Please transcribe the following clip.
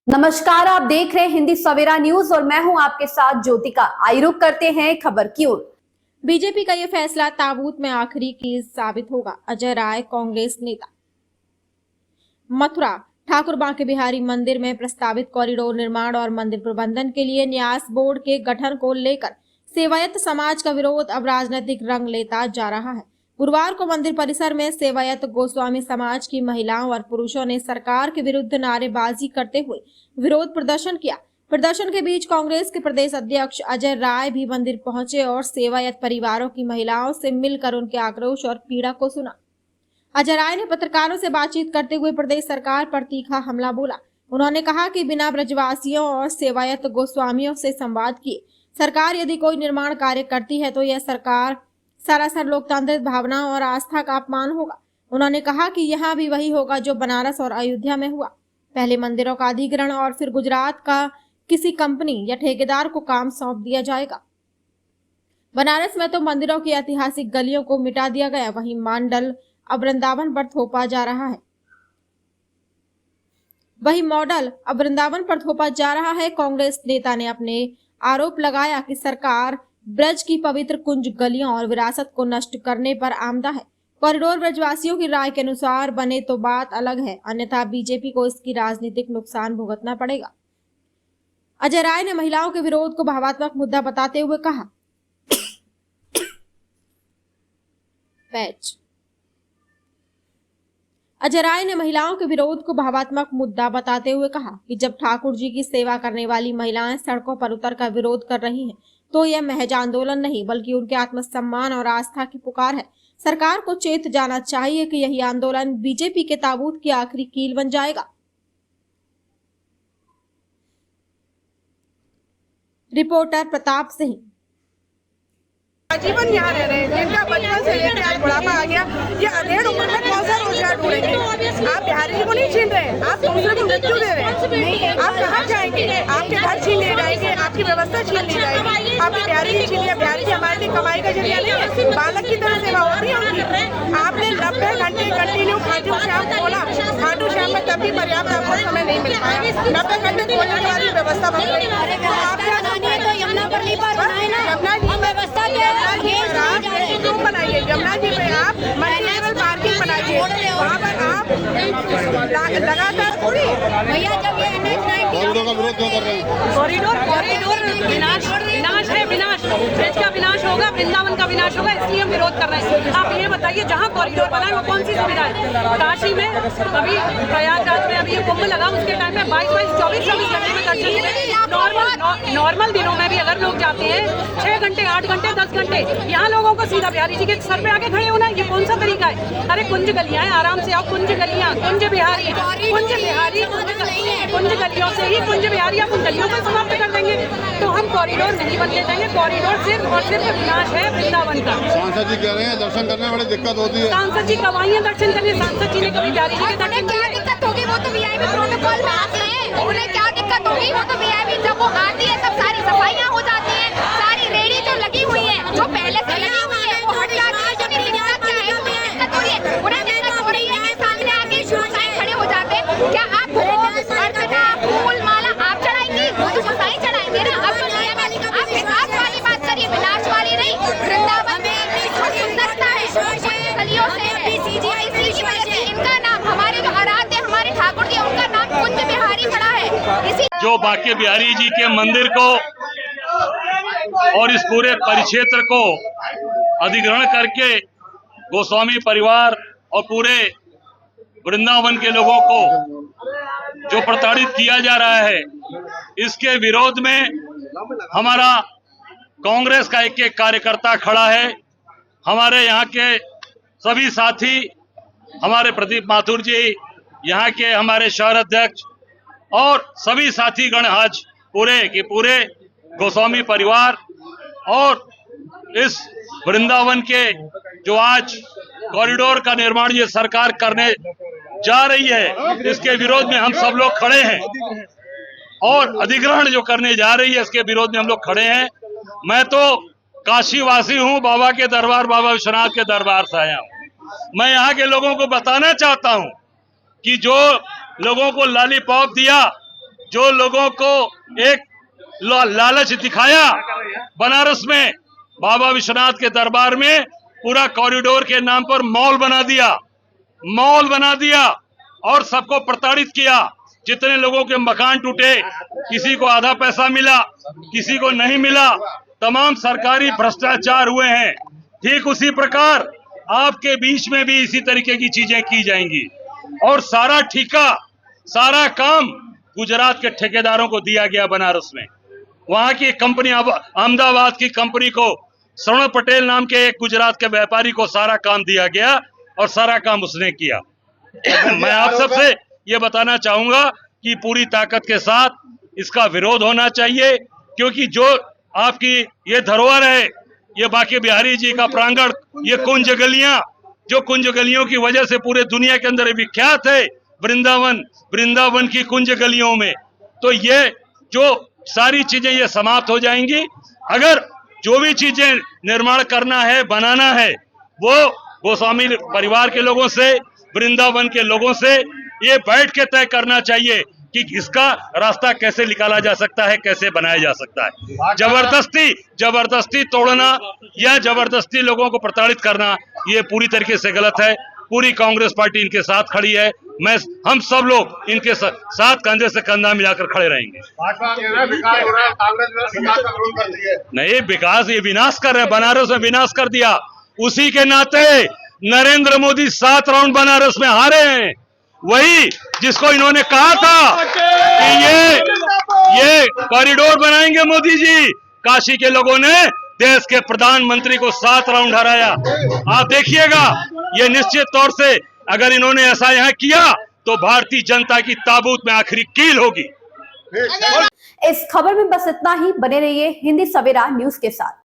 नमस्कार, आप देख रहे हैं हिंदी सवेरा न्यूज और मैं हूं आपके साथ ज्योतिका। आइए रुक करते हैं खबर की ओर। बीजेपी का ये फैसला ताबूत में आखिरी कील साबित होगा। अजय राय, कांग्रेस नेता। मथुरा ठाकुर बांके बिहारी मंदिर में प्रस्तावित कॉरिडोर निर्माण और मंदिर प्रबंधन के लिए न्यास बोर्ड के गठन को लेकर सेवायत समाज का विरोध अब राजनीतिक रंग लेता जा रहा है। गुरुवार को मंदिर परिसर में सेवायत गोस्वामी समाज की महिलाओं और पुरुषों ने सरकार के विरुद्ध नारेबाजी करते हुए विरोध प्रदर्शन किया। प्रदर्शन के बीच कांग्रेस के प्रदेश अध्यक्ष अजय राय भी मंदिर पहुंचे और सेवायत परिवारों की महिलाओं से मिलकर उनके आक्रोश और पीड़ा को सुना। अजय राय ने पत्रकारों से बातचीत करते हुए प्रदेश सरकार पर तीखा हमला बोला। उन्होंने कहा कि बिना ब्रजवासियों और सेवायत गोस्वामियों से संवाद किए सरकार यदि कोई निर्माण कार्य करती है तो यह सरकार सरासर लोकतांत्रिक भावना और आस्था का अपमान होगा। उन्होंने कहा कि यहाँ भी वही होगा जो बनारस और अयोध्या में हुआ। पहले मंदिरों का अधिग्रहण और फिर गुजरात का किसी कंपनी या ठेकेदार को काम सौंप दिया जाएगा। बनारस में तो मंदिरों की ऐतिहासिक गलियों को मिटा दिया गया, वहीं मांडल अब वृंदावन पर थोपा जा रहा है। वही मॉडल अब वृंदावन पर थोपा जा रहा है। कांग्रेस नेता ने अपने आरोप लगाया कि सरकार ब्रज की पवित्र कुंज गलियों और विरासत को नष्ट करने पर आमदा है। कॉरिडोर ब्रजवासियों की राय के अनुसार बने तो बात अलग है, अन्यथा बीजेपी को इसकी राजनीतिक नुकसान भुगतना पड़ेगा। अजय राय ने महिलाओं के विरोध को भावनात्मक मुद्दा बताते हुए कहा अजय राय ने महिलाओं के विरोध को भावनात्मक मुद्दा बताते हुए कहा कि जब ठाकुर जी की सेवा करने वाली महिलाएं सड़कों पर उतरकर विरोध कर रही हैं, तो यह महज आंदोलन नहीं बल्कि उनके आत्मसम्मान और आस्था की पुकार है। सरकार को चेत जाना चाहिए कि यही आंदोलन बीजेपी के ताबूत की आखिरी कील बन जाएगा। रिपोर्टर प्रताप सिंह। जीवन यहाँ रह रहे हैं, जिनका बचपन से लेकर आज बुढ़ापा आ गया, ये अधेड़ उम्र में कौन सा रोजगार ढूंढेंगे। आप बिहारी जी को नहीं छीन रहे हैं, आप दूसरे को मृत्यु दे रहे हैं। आप कहाँ जाएंगे? आपके घर छीन लिए जाएंगे, आपकी व्यवस्था छीन ली जाएगी। आपने बिहारी जी छीन लिया। बिहारी जी हमारे लिए कमाई का जरिया नहीं है, बालक की तरह सेवा होती है उनकी। आपने 90 घंटे कंटिन्यू खाटू श्याम खोला, खाटू श्याम में तब भी पर्याप्त आपको समय नहीं मिल पाया। 90 घंटे खोलने के बाद व्यवस्था बन गई। क्यों बनाइए? यमुना जी में आप मल्टीलेवल पार्किंग बनाइए, वहाँ पर आप लगातार पूरी भैया जब ये कॉरिडोर का विरोध क्यों कर रहे हैं? कॉरिडोर विनाश है, विनाश देश का विनाश होगा, वृंदावन का विनाश होगा, इसलिए हम विरोध कर रहे हैं। आप ये बताइए, जहाँ कॉरिडोर बना है वो कौन सी सुविधा है? काशी में अभी प्रयागराज में अभी ये कुंभ लगा, उसके टाइम में 22-24 घंटे में दर्शन मिले। नॉर्मल दिनों में भी अगर लोग जाते हैं 6 घंटे, 8 घंटे, 10 घंटे, यहाँ लोगों को सीधा बिहारी जी के सर पे आके खड़े होना, ये कौन सा तरीका है? अरे कुंज गलियां हैं, आराम से आओ। कुंज गलियां, कुंज बिहारी, कुंज गलियों से ही कुंज बिहारी आप उन गलियों को समाप्त कर देंगे। तो हम कॉरिडोर नहीं बनने देंगे। कॉरिडोर सिर्फ और सिर्फ विनाश है वृंदावन का। सांसद जी कह रहे हैं दर्शन करने में बड़ी दिक्कत होती है। सांसद जी कब आइए दर्शन करने? सांसद जी ने कभी बिहारी जी के दर्शन क्या दिक्कत होगी? वो तो वीआईपी प्रोटोकॉल में आते हैं, उन्हें क्या दिक्कत होगी? वो तो वीआईपी जब वो आती है तब सारी सफाइयाँ हो जाती हैं, सारी रेडी जो लगी हुई है, जो पहले से लगी हुई है वो हट जाती है। जो दिक्कत क्या है? उन्हें दिक्कत हो रही है, उन्हें दिक्कत हो रही है कि सामने आके गोसाई खड़े हो जाते हैं। क्या आप अर्चना, फूल माला आप चढ़ाएंगी? वो तो गोसाई चढ़ाएंगे ना। अब आप विकास वाली बात करिए, विनाश वाली नहीं। वृंदावन में सुंदरता है गलियों से है, इसी की वजह से इनका नाम, हमारे जो आराध्य हमारे ठाकुर जी, उनका नाम कुंज बिहारी पड़ा है। इसी जो बांके बिहारी जी के मंदिर को और इस पूरे परिक्षेत्र को अधिग्रहण करके गोस्वामी परिवार और पूरे वृंदावन के लोगों को जो प्रताड़ित किया जा रहा है, इसके विरोध में हमारा कांग्रेस का एक कार्यकर्ता खड़ा है। हमारे यहाँ के सभी साथी, हमारे प्रदीप माथुर जी, यहाँ के हमारे शहर अध्यक्ष और सभी साथी गण आज पूरे के पूरे गोस्वामी परिवार और इस वृंदावन के जो आज कॉरिडोर का निर्माण ये सरकार करने जा रही है, इसके विरोध में हम सब लोग खड़े हैं। और अधिग्रहण जो करने जा रही है इसके विरोध में हम लोग खड़े हैं। मैं तो काशी वासी हूँ, बाबा के दरबार, बाबा विश्वनाथ के दरबार से आया हूँ। मैं यहाँ के लोगों को बताना चाहता हूँ कि जो लोगों को लॉलीपॉप दिया, जो लोगों को एक लालच दिखाया, बनारस में बाबा विश्वनाथ के दरबार में पूरा कॉरिडोर के नाम पर मॉल बना दिया और सबको प्रताड़ित किया। जितने लोगों के मकान टूटे, किसी को आधा पैसा मिला, किसी को नहीं मिला, तमाम सरकारी भ्रष्टाचार हुए हैं। ठीक उसी प्रकार आपके बीच में भी इसी तरीके की चीजें की जाएंगी और सारा ठेका, सारा काम गुजरात के ठेकेदारों को दिया गया। बनारस में वहां की कंपनी, अहमदाबाद की कंपनी को, स्वर्ण पटेल नाम के एक गुजरात के व्यापारी को सारा काम दिया गया और सारा काम उसने किया। मैं आप सबसे ये बताना चाहूंगा कि पूरी ताकत के साथ इसका विरोध होना चाहिए, क्योंकि जो आपकी ये धरोहर है, ये बांके बिहारी जी का प्रांगण, ये कुंज गलियां, जो कुंज गलियों की वजह से पूरे दुनिया के अंदर विख्यात है, वृंदावन की कुंज गलियों में, तो ये जो सारी चीजें ये समाप्त हो जाएंगी। अगर जो भी चीजें निर्माण करना है, बनाना है, वो गोस्वामी परिवार के लोगों से, वृंदावन के लोगों से ये बैठ के तय करना चाहिए कि इसका रास्ता कैसे निकाला जा सकता है, कैसे बनाया जा सकता है। जबरदस्ती तोड़ना या जबरदस्ती लोगों को प्रताड़ित करना, ये पूरी तरीके से गलत है। पूरी कांग्रेस पार्टी इनके साथ खड़ी है। हम सब लोग इनके साथ कंधे से कंधा मिलाकर खड़े रहेंगे। नहीं, विकास, ये विनाश कर रहे हैं, बनारस में विनाश कर दिया। उसी के नाते नरेंद्र मोदी 7 राउंड बनारस में हारे हैं। वही जिसको इन्होंने कहा था कि ये कॉरिडोर बनाएंगे मोदी जी, काशी के लोगों ने देश के प्रधानमंत्री को 7 राउंड हराया। आप देखिएगा, ये निश्चित तौर से अगर इन्होंने ऐसा यहाँ किया तो भारतीय जनता की ताबूत में आखिरी कील होगी। इस खबर में बस इतना ही। बने रहिए हिंदी सवेरा न्यूज के साथ।